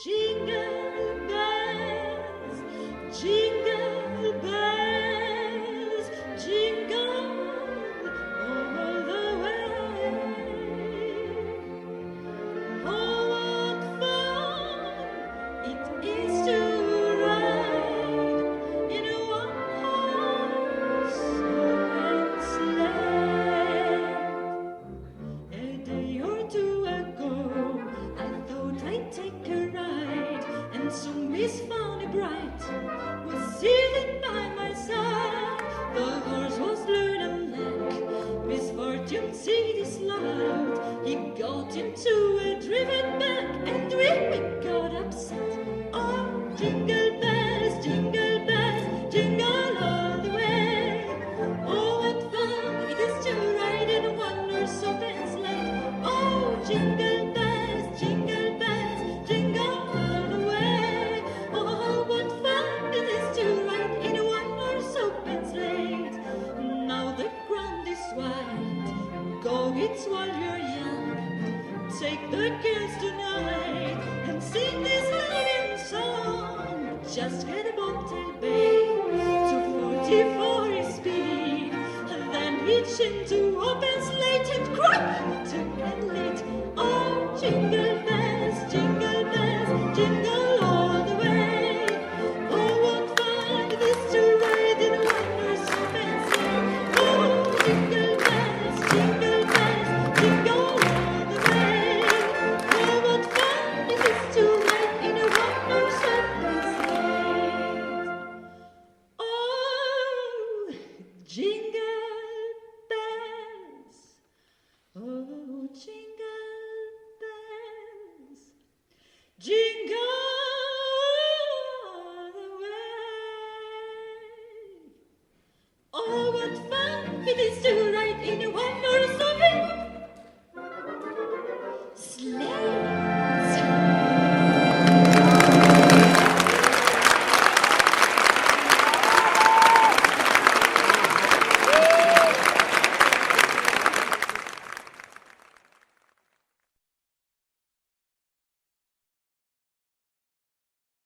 Jingle bells, jingle bells, jingle all the way. Oh, what fun it is to ride in a one-horse open sleigh. A day or two ago, I thought I'd take a ride, and soon Miss Fanny Bright was sitting by my side. The horse was lured and lack, misfortune see this loud. He got into a driven back, and we got upset. Oh, jingle bells, jingle all the way. Oh, what fun it is to ride in a one-horse open sleigh. Oh, jingle bells, jingle all the way. Oh, what fun it is to ride in a one-horse open sleigh. Now the ground is wide, go it while you're young. Take the girls tonight and sing this loving song. Just get a bobtail bay to 44 speed, and then reach into open slate and crack to get lit. Oh, jingle bells, jingle